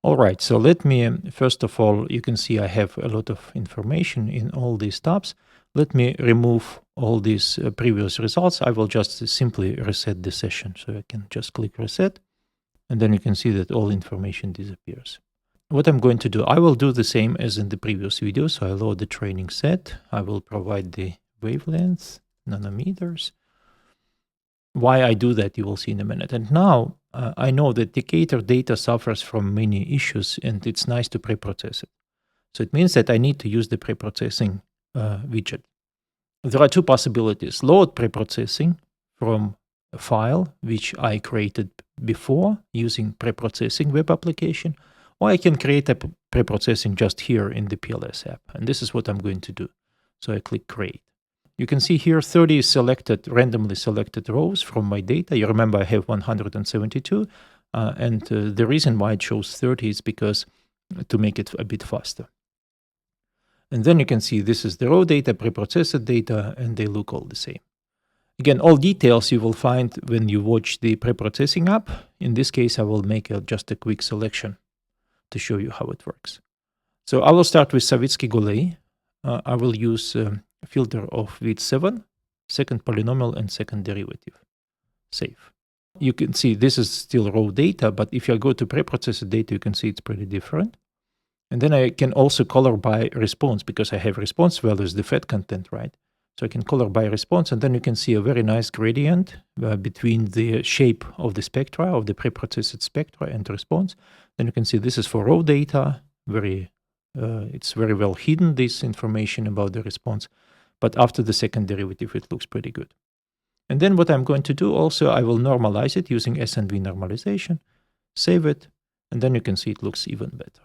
All right, so let me, first of all, you can see I have a lot of information in all these tabs. Let me remove all these previous results. I will just simply reset the session. So I can just click reset, and then you can see that all information disappears. What I'm going to do, I will do the same as in the previous video. So I load the training set. I will provide the wavelengths, nanometers. Why I do that, you will see in a minute. And now I know that Decatur data suffers from many issues, and it's nice to preprocess it. So it means that I need to use the preprocessing widget. There are two possibilities. Load preprocessing from a file which I created before using preprocessing web application, or I can create a preprocessing just here in the PLS app. And this is what I'm going to do. So I click create. You can see here 30 selected, randomly selected rows from my data. You remember I have 172. And the reason why it shows 30 is because to make it a bit faster. And then you can see this is the raw data, preprocessed data, and they look all the same. Again, all details you will find when you watch the preprocessing app. In this case, I will make just a quick selection to show you how it works. So I will start with Savitsky-Golay. I will use a filter of width 7, second polynomial, and second derivative. Save. You can see this is still raw data, but if I go to preprocessed data, you can see it's pretty different. And then I can also color by response, because I have response values, the fat content, right? So I can color by response, and then you can see a very nice gradient between the shape of the spectra, of the preprocessed spectra and response. Then you can see this is for raw data, it's very well hidden, this information about the response. But after the second derivative, it looks pretty good. And then what I'm going to do also, I will normalize it using SNV normalization, save it, and then you can see it looks even better.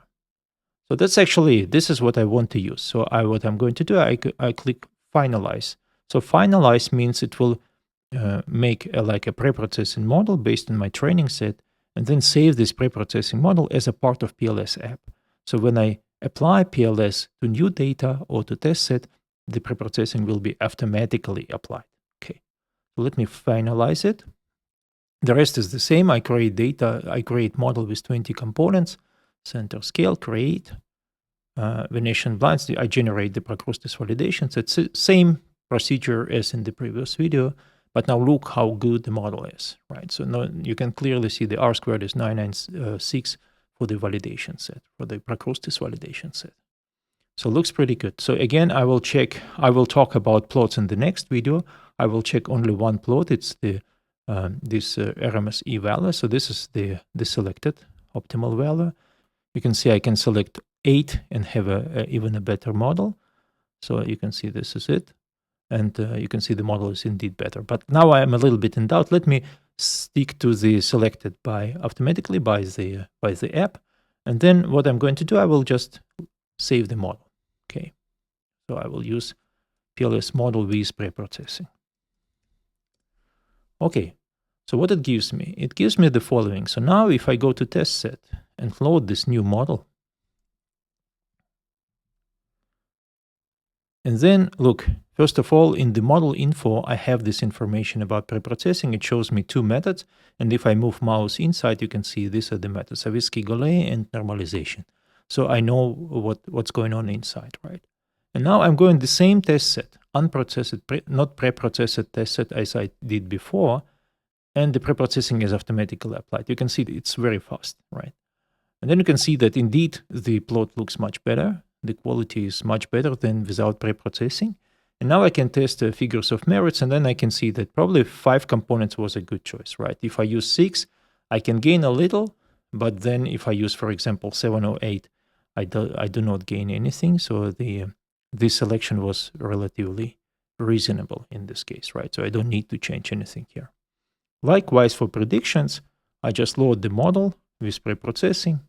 So that's actually, this is what I want to use. So what I'm going to do, I click finalize. So finalize means it will make like a preprocessing model based on my training set, and then save this preprocessing model as a part of PLS app. So when I apply PLS to new data or to test set, the preprocessing will be automatically applied. Okay, so let me finalize it. The rest is the same. I create data, I create model with 20 components. Center scale, create, Venetian blinds, I generate the Procrustes validations. It's the same procedure as in the previous video, but now look how good the model is, right? So now you can clearly see the R squared is 996 for the validation set, for the Procrustes validation set. So it looks pretty good. So again, I will talk about plots in the next video. I will check only one plot. It's the this RMS E value. So this is the selected optimal value. You can see I can select 8 and have even a better model. So you can see this is it. And you can see the model is indeed better. But now I am a little bit in doubt. Let me stick to the selected automatically by the app. And then what I'm going to do, I will just save the model. Okay. So I will use PLS model with preprocessing. Okay. So what it gives me? It gives me the following. So now if I go to test set and load this new model, and then look, first of all, in the model info, I have this information about preprocessing. It shows me 2 methods. And if I move mouse inside, you can see these are the methods, Savitsky-Golay and normalization. So I know what's going on inside, right? And now I'm going the same test set, unprocessed, not preprocessed test set as I did before. And the preprocessing is automatically applied. You can see it's very fast, right? And then you can see that indeed the plot looks much better. The quality is much better than without preprocessing. And now I can test the figures of merits, and then I can see that probably 5 components was a good choice, right? If I use 6, I can gain a little, but then if I use, for example, 7 or 8, I do not gain anything. So this selection was relatively reasonable in this case, right? So I don't need to change anything here. Likewise, for predictions, I just load the model with preprocessing.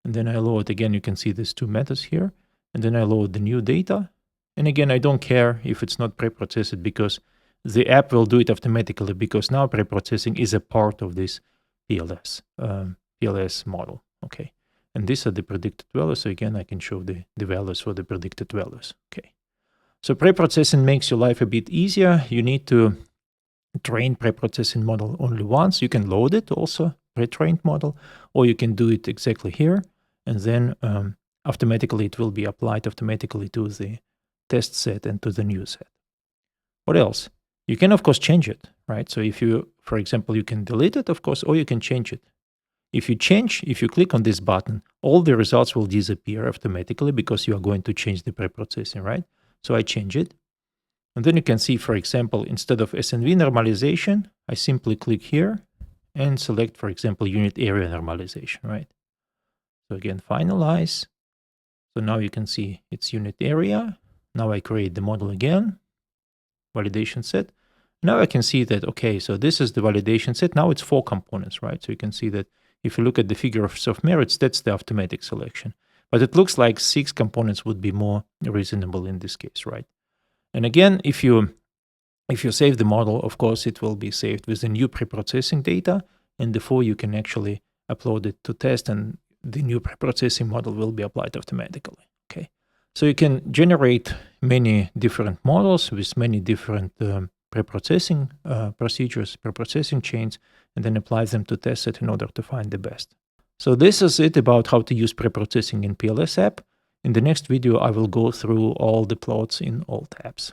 And then I load, again, you can see these 2 methods here. And then I load the new data. And again, I don't care if it's not preprocessed because the app will do it automatically because now preprocessing is a part of this PLS model. Okay. And these are the predicted values. So again, I can show the values for the predicted values. Okay. So preprocessing makes your life a bit easier. You need to train preprocessing model only once. You can load it also pre-trained model, or you can do it exactly here, and then automatically it will be applied automatically to the test set and to the new set. What else? You can, of course, change it, right? So if you, for example, you can delete it, of course, or you can change it. If you click on this button, all the results will disappear automatically because you are going to change the preprocessing, right? So I change it. And then you can see, for example, instead of SNV normalization, I simply click here and select, for example, unit area normalization, right? So again, finalize. So now you can see it's unit area. Now I create the model again, validation set. Now I can see that, okay, so this is the validation set. Now it's 4 components, right? So you can see that if you look at the figure of merits, that's the automatic selection. But it looks like 6 components would be more reasonable in this case, right? And again, if you save the model, of course, it will be saved with the new preprocessing data, and therefore you can actually upload it to test, and the new preprocessing model will be applied automatically. Okay, so you can generate many different models with many different preprocessing procedures, preprocessing chains, and then apply them to test it in order to find the best. So this is it about how to use preprocessing in PLS app. In the next video, I will go through all the plots in all tabs.